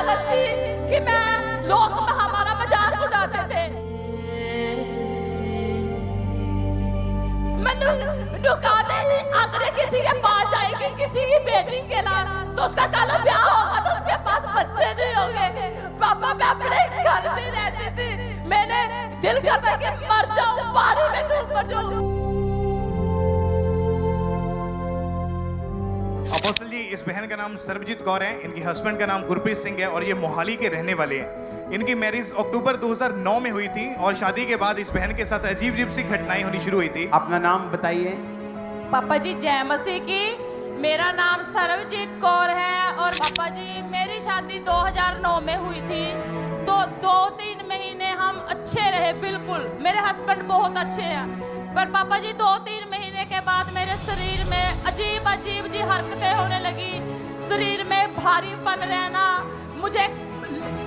हालत थी कि मैं लोग हमारा मजाक उड़ाते थे। मैंने कहते अगर किसी के पास जाएगी किसी की बेटी के नाम तो उसका कल ब्याह होगा तो उसके पास बच्चे नहीं होंगे। पापा मैं अपने घर में रहती थी, मैंने दिल करता कि मर जाऊं, पानी में डूब मर जाऊं। अपोस्टल जी, इस बहन का नाम सर्वजीत कौर है, इनके हस्बैंड का नाम गुरप्रीत सिंह है और ये मोहाली के रहने वाले हैं। इनकी मैरिज अक्टूबर 2009 में हुई थी और शादी के बाद इस बहन के साथ अजीब अजीब सी घटनाएं होनी शुरू हुई थी। अपना नाम बताइए। पापा जी जय मसीह की, मेरा नाम सर्वजीत कौर है और पापा जी मेरी शादी 2009 में हुई थी। तो 2-3 महीने हम अच्छे रहे, बिल्कुल मेरे हस्बैंड बहुत अच्छे हैं। पर पापा जी 2-3 महीने के बाद मेरे शरीर में अजीब अजीब जी हरकतें होने लगी, शरीर में भारीपन रहना, मुझे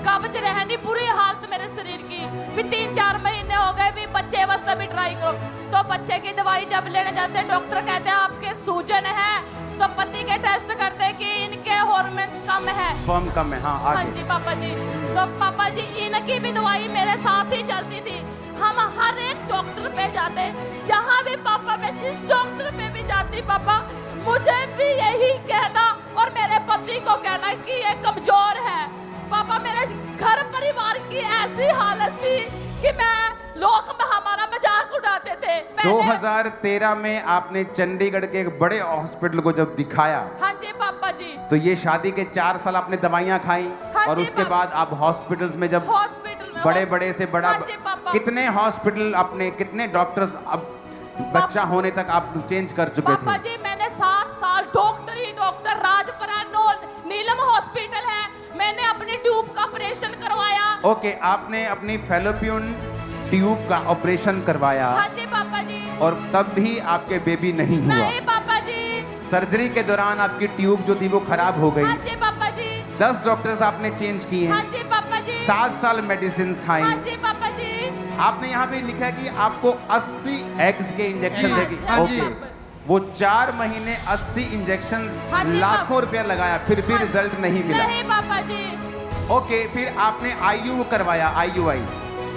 कब्ज रहनी, बुरी हालत मेरे शरीर की। भी 3-4 महीने हो गए, भी बच्चे वास्ते भी ट्राई करो तो बच्चे की दवाई जब लेने जाते हैं डॉक्टर कहते हैं आपके सूजन है, तो पति के टेस्ट करते हैं कि इनके हार्मोन्स कम है, फॉर्म कम है। हाँ, आगे। हाँ जी पापा जी। तो पापा जी इनकी भी दवाई मेरे साथ ही चलती थी। हम हर एक डॉक्टर पे जाते, जहाँ भी पापा मैं जिस डॉक्टर पे भी जाती पापा मुझे भी यही कहना और मेरे पति को कहना कि ये कमजोर है। पापा मेरे घर परिवार की ऐसी हालत थी कि मैं लोग हमारा मजाक उड़ाते थे। 2013 में आपने चंडीगढ़ के एक बड़े हॉस्पिटल को जब दिखाया, हाँ जी पापा जी, तो ये शादी के 4 साल आपने दवाइयाँ खाई। हाँ और जी उसके पापा। बाद आप हॉस्पिटल्स में जब हॉस्पिटल में बड़े बड़े से बड़ा, हाँ जी पापा। कितने हॉस्पिटल अपने, कितने डॉक्टर्स अब बच्चा होने तक आप चेंज कर चुके पापा थे? जी मैंने 7 साल डॉक्टर ही डॉक्टर, राजपुरा नीलम हॉस्पिटल है, मैंने अपनी ट्यूब का ऑपरेशन करवाया। ओके, आपने अपनी फेलोपियन ट्यूब का ऑपरेशन करवाया। हाँ जी पापा जी। और तब भी आपके बेबी नहीं हुआ। नहीं पापा जी। सर्जरी के दौरान आपकी ट्यूब जो थी वो खराब हो गई। हाँ जी पापा जी। 10 डॉक्टर्स आपने चेंज किए हैं। हाँ जी पापा जी। 7 साल मेडिसिन खाई। हाँ जी पापा जी। आपने यहाँ पे लिखा है कि आपको 80 एग्स के इंजेक्शन हाँ लगे। जी, हाँ जी। ओके, वो 4 महीने 80 इंजेक्शन, हाँ जी, लाखों रुपया लगाया, फिर भी हाँ, रिजल्ट नहीं मिला। नहीं पापा जी। ओके, फिर आपने आईयू करवाया, IUI,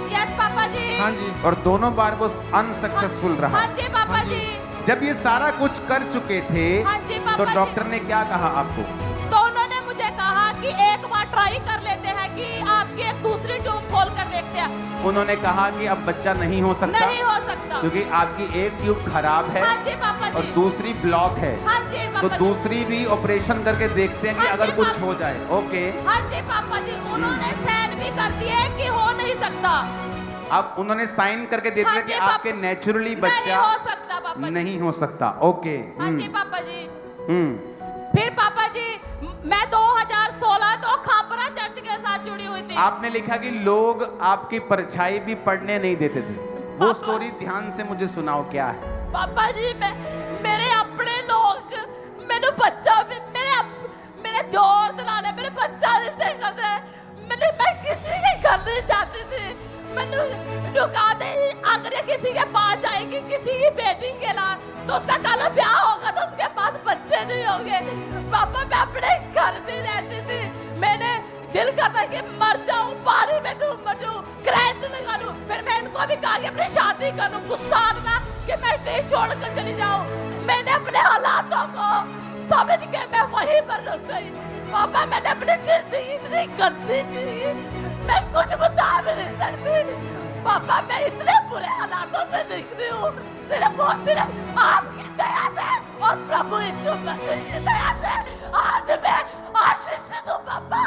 यस पापा जी। हाँ जी। और दोनों बार वो अनसक्सेसफुल रहा। हाँ जी पापा जी। जब ये सारा कुछ कर चुके थे, हाँ जी पापा तो जी। डॉक्टर ने क्या कहा आपको? तो उन्होंने मुझे कहा कि एक बार ट्राई कर लेते हैं कि आपकी एक दूसरी ट्यूब खोल कर देखते हैं। उन्होंने कहा कि अब बच्चा नहीं हो सकता, नहीं हो सकता क्योंकि आपकी एक ट्यूब खराब है। हाँ जी पापा जी। और दूसरी ब्लॉक है। हाँ जी तो पापा जी। दूसरी भी ऑपरेशन करके देखते हैं कि हाँ अगर जी, कुछ पापा। हो जाए। ओके, हाँ जी पापा जी, उन्होंने साइन भी कर दिए कि हो नहीं सकता। अब उन्होंने साइन करके दे हाँ दिया जी, कि पापा। आपके नेचुरली नहीं बच्चा हो सकता पापा जी। नहीं हो सकता। ओके। हाँ जी पापा जी। हम्म। फिर पापा जी मैं 2016 तो खापरा चर्च के साथ जुड़ी हुई थी। आपने लिखा कि लोग आपकी परछाई भी पढ़ने नहीं देते थे। वो पापा। स्टोरी ध्यान से मुझे सुनाओ, क्या है? पापा जी मेरे अपने लोग मैंने बच्चा भी मेरे दौर दिलाने मेरे बच्चा नहीं करते। मैं किसी के घर नहीं जाती थी। मैंने कहते अगर किसी के पास जाएगी किसी की बेटी के नाम तो उसका कल ब्याह होगा तो उसके पास बच्चे नहीं होंगे। पापा मैं अपने घर में रहती थी, मैंने दिल करता कि मर जाऊं, पानी में डूब मर जाऊं, करंट लगा लूं। फिर मैं इनको भी कहा कि अपनी शादी करूं, गुस्सा आता कि मैं कहीं छोड़कर चली जाऊं। मैंने अपने हालातों को समझ के मैं वहीं पर रुक गई। पापा मैंने अपनी जिंदगी इतनी गंदी जी, मैं कुछ बता भी नहीं सकती। पापा मैं इतने बुरे हालातों से निकली हूँ सिर्फ और सिर्फ आपकी दया से और प्रभु यीशु मसीह की दया से आज मैं आशीषित हूँ पापा।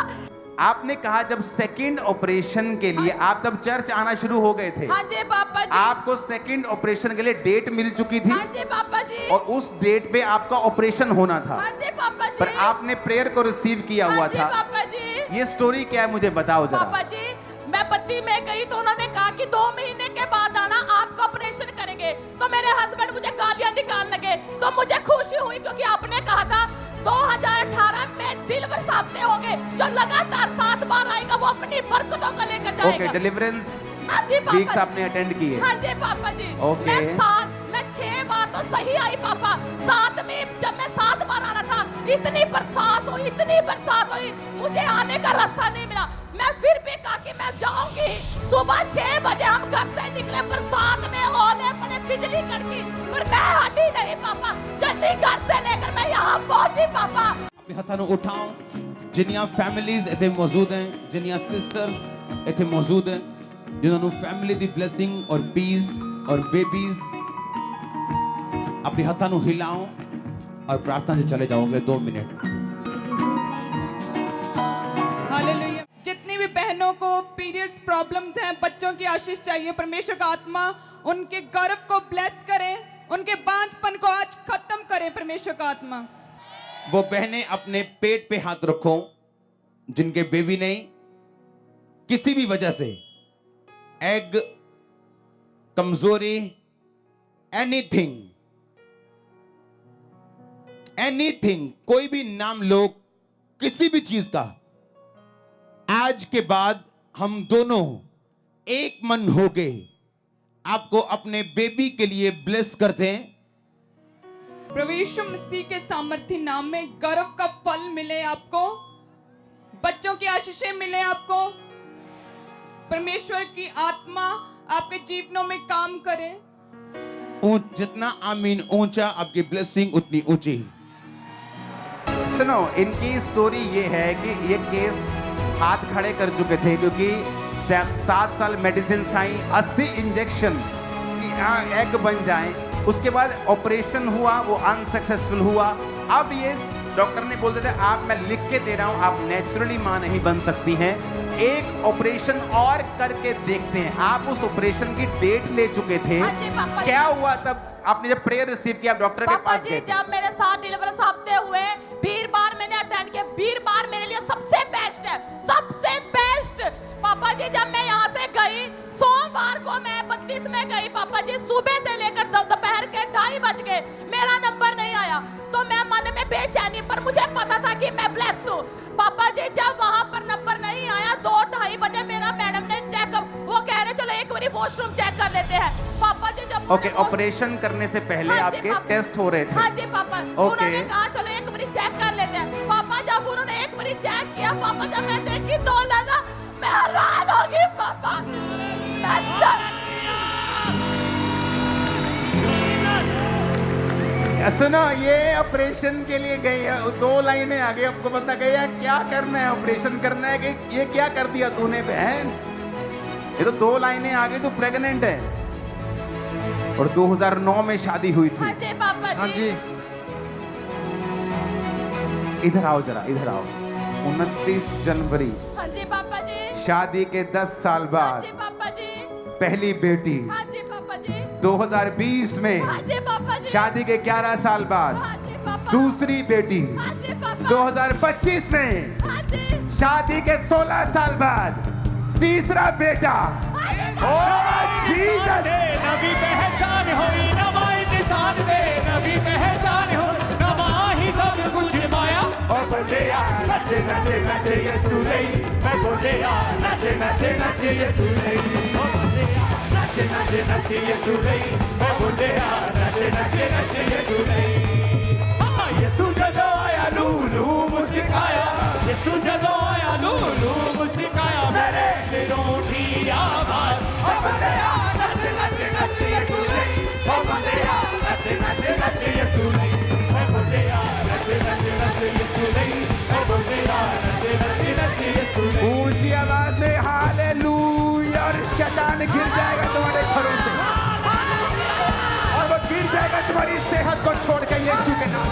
आपने कहा जब सेकंड ऑपरेशन के लिए आप तब चर्च आना शुरू हो गए थे। हाँ जी पापा जी। आपको सेकंड ऑपरेशन के लिए डेट मिल चुकी थी। हाँ जी पापा जी। और उस डेट पे आपका ऑपरेशन होना था। हाँ जी पापा जी। पर आपने प्रेयर को रिसीव किया हुआ हाँ जी था। पापा जी। ये स्टोरी क्या है, मुझे बताओ जरा। पापा जी मैं पति में गई तो उन्होंने कहा कि 2 महीने के बाद आना, आपका ऑपरेशन करेंगे। तो मेरे हस्बैंड मुझे गालियां निकाल लगे, तो मुझे खुशी हुई क्योंकि आपने कहा था 2018 में डिलीवर सामने होंगे, जो लगातार 7 बार आएगा वो अपनी बरकतों को लेकर जाएगा। ओके, डिलीवरेंस हाँ जी पापा वीक्स जी। आपने अटेंड किए। हाँ जी पापा जी। ओके। मैं 6 बार तो सही आई पापा। 7 में जब मैं 7 बार आ रहा था, इतनी बरसात हुई, इतनी बरसात हुई, हुई, मुझे आने का रास्ता नहीं मिला। मैं फिर भी कहा कि मैं जाऊंगी। सुबह 6 बजे हम घर से निकले, बरसात में ओले पड़े, बिजली कड़की, पर मैं हटी नहीं पापा। चंडीगढ़ से लेकर मैं यहाँ पहुंची पापा। अपने हथां नूं उठाओ जिन्नियां फैमिलीज इत्थे मौजूद हैं, जिन्नियां सिस्टर्स इत्थे मौजूद हैं, जिन्हां नूं फैमिली दी ब्लेसिंग और पीस और बेबीज, अपने हथां नूं हिलाओ और प्रार्थना से चले जाओगे 2 मिनट। हालेलुया। जितनी भी बहनों को पीरियड्स प्रॉब्लम्स हैं, बच्चों की आशीष चाहिए, परमेश्वर का आत्मा उनके गर्भ को ब्लेस करे, उनके बांझपन को आज खत्म करे परमेश्वर का आत्मा। वो बहनें अपने पेट पे हाथ रखो जिनके बेबी नहीं, किसी भी वजह से एग, कमजोरी, एनीथिंग, कोई भी नाम लो, किसी भी चीज का, आज के बाद हम दोनों एक मन हो गए आपको अपने बेबी के लिए ब्लेस करते हैं। प्रभु यीशु मसीह के सामर्थ्य नाम में गर्भ का फल मिले आपको, बच्चों की आशीषें मिले आपको, परमेश्वर की आत्मा आपके जीवनों में काम करे। जितना आमीन ऊंचा आपकी ब्लेसिंग उतनी ऊंची। सुनो, इनकी स्टोरी ये है कि ये केस हाथ खड़े कर चुके थे क्योंकि 7 साल मेडिसिन खाई, 80 इंजेक्शन एग बन जाएं, उसके बाद ऑपरेशन हुआ, वो अनसक्सेसफुल हुआ। अब ये डॉक्टर ने बोल दिया आप, मैं लिख के दे रहा हूं, आप नेचुरली मां नहीं बन सकती हैं, एक ऑपरेशन और करके देखते हैं। आप उस ऑपरेशन की डेट ले चुके थे, हाँ जी, पापा क्या जी। हुआ तब आपने जब प्रेयर रिसीव किया, आप डॉक्टर के पापा पास जी गए? जब मेरे साथ डिलीवरी हफ्ते हुए, वीरवार मैंने अटेंड किया, वीरवार मेरे लिए सबसे बेस्ट है, सबसे बेस्ट। पापा जी जब मैं यहाँ से गई, सोमवार को मैं 32 में गई पापा जी, सुबह से लेकर दोपहर के 2:30 बज गए, मेरा नंबर नहीं आया, तो मैं मन में बेचैनी, पर मुझे पता था कि मैं ब्लेस हूँ। पापा जी जब वहाँ पर नंबर नहीं आया, 2-2:30 बजे मेरा मैडम ने चेकअप, वो कह रहे चलो एक बारी वॉशरूम चेक कर लेते हैं। पापा जी जब ओके, ऑपरेशन करने से पहले हाँ जी, आपके पापा। टेस्ट हो रहे थे? हाँ जी पापा, ओके। उन्होंने कहा चलो एक बारी चेक कर लेते हैं। पापा जब उन्होंने एक बारी चेक किया, पापा जब मैं देखी 2 लगा, मैं हैरान हो गई पापा। सुनो, ये ऑपरेशन के लिए गई है, 2 लाइनें आगे आपको पता गया क्या करना है, ऑपरेशन करना है कि ये क्या कर दिया तूने बहन, ये तो 2 लाइनें आगे तू प्रेग्नेंट है। और 2009 में शादी हुई हाँ थी। जी पापा जी। इधर आओ जरा, इधर आओ। 29 जनवरी हाँ जी पापा जी। शादी के 10 साल हाँ बाद जी पापा जी। पहली बेटी। हाँ जी पापा जी। 2020 में हाँ जी पापा जी। शादी के 11 साल बाद हाँ जी पापा। दूसरी बेटी। हाँ जी पापा। 2025 में हाँ जी। शादी के 16 साल बाद तीसरा बेटा। जीसस, नबी पहचान होई, नवाई निशान दे, नबी पहचान हो, नवा ही सब कुछ माया। और बोले यार नचे नचे नचे यीशु नहीं, मैं बोले यार नचे नचे नचे यीशु नहीं, ओ बोले यार नचे नचे नचे यीशु नहीं, मैं बोले यार नचे नचे नचे यीशु नहीं। हाँ, यीशु जदों आया लूलू मुस्काया, यीशु जदों आया लूलू मुस्काया, मेरे दिलों की आवाज। ओ बोले यार नचे नचे नचे यीशु नहीं, ओ बोले यार नचे नचे नचे यीशु नहीं, मैं बोले यार नचे नचे नचे यीशु नहीं, मैं बोले यार नचे नचे नचे यीशु नहीं। ऊंची आवाज में हालेलुया, और शैतान गिर जाएगा तुम्हारे घरों से, और वो गिर जाएगा तुम्हारी सेहत को छोड़ के यीशु के नाम।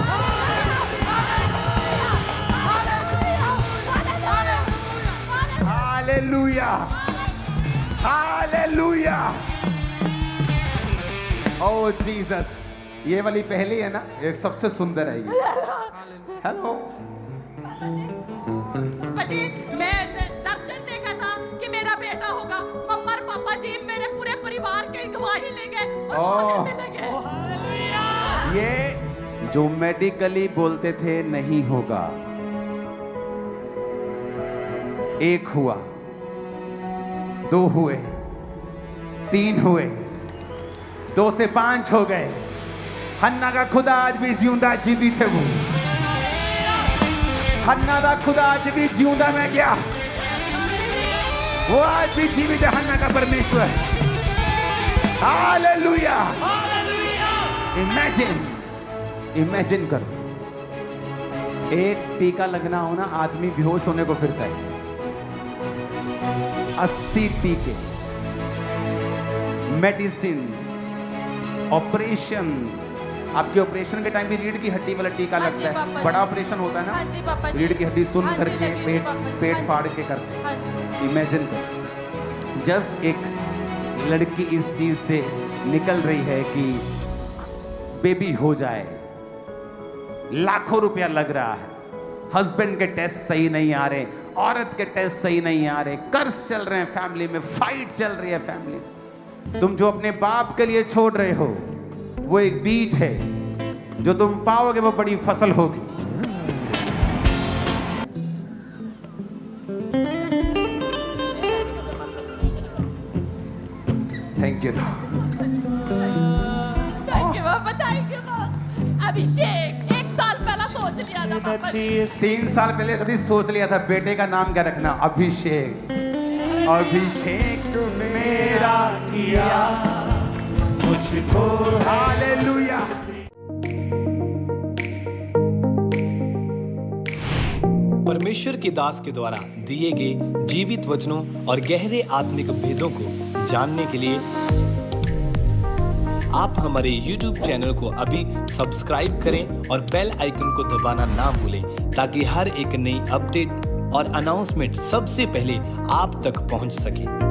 Hallelujah, hallelujah. ओ जीसस, ये वाली पहली है ना, एक सबसे सुंदर है ये। हेलो पापा जी, मैंने दर्शन देखा था कि मेरा बेटा होगा, मम्मा और पापा जी मेरे पूरे परिवार के गवाही ले गए और बोलने लगे। ये जो मेडिकली बोलते थे नहीं होगा, 1 हुआ, 2 हुए, 3 हुए, 2 से 5 हो गए। हन्ना का खुदा आज भी जिंदा जीवित है वो। हन्ना दा खुदा आज भी जिਉਂदा मैं क्या, वो आज भी जीवित है, हन्ना का परमेश्वर। हालेलुया। इमेजिन करो, एक टीका लगना हो ना, आदमी बेहोश होने को फिरता है। 80 टीके, मेडिसिन, ऑपरेशंस। आपके ऑपरेशन के टाइम भी रीढ़ की हड्डी वाला टीका हाँ जी, लगता पापा है, जी। बड़ा ऑपरेशन होता है हाँ जी, ना, पापा जी। रीढ़ की हड्डी सुन हाँ जी, करके लगी हुई पेट पापा जी। पेट हाँ जी। फाड़ के करते। हाँ जी। इमेजिन करो, जस्ट एक लड़की इस चीज से निकल रही है कि बेबी हो जाए, लाखों रुपया लग रहा है, हस्बैंड के टेस्ट सही नहीं आ रहे, औरत के टेस्ट सही नहीं आ रहे, कर्ज चल रहे हैं फैमिली में, फाइट चल रही है फैमिली में। तुम जो अपने बाप के लिए छोड़ रहे हो वो एक बीज है, जो तुम पाओगे वो बड़ी फसल होगी। Thank you. थैंक यू पापा, थैंक यू पापा। अभिषेक 1 साल पहला सोच लिया था पापा जी। 3 साल पहले कभी सोच लिया था बेटे का नाम क्या रखना, अभिषेक। अभिषेक मेरा किया मुझको, हालेलुया। परमेश्वर के दास के द्वारा दिए गए जीवित वचनों और गहरे आत्मिक भेदों को जानने के लिए आप हमारे YouTube चैनल को अभी सब्सक्राइब करें और बेल आइकन को दबाना ना भूलें, ताकि हर एक नई अपडेट और अनाउंसमेंट सबसे पहले आप तक पहुंच सके।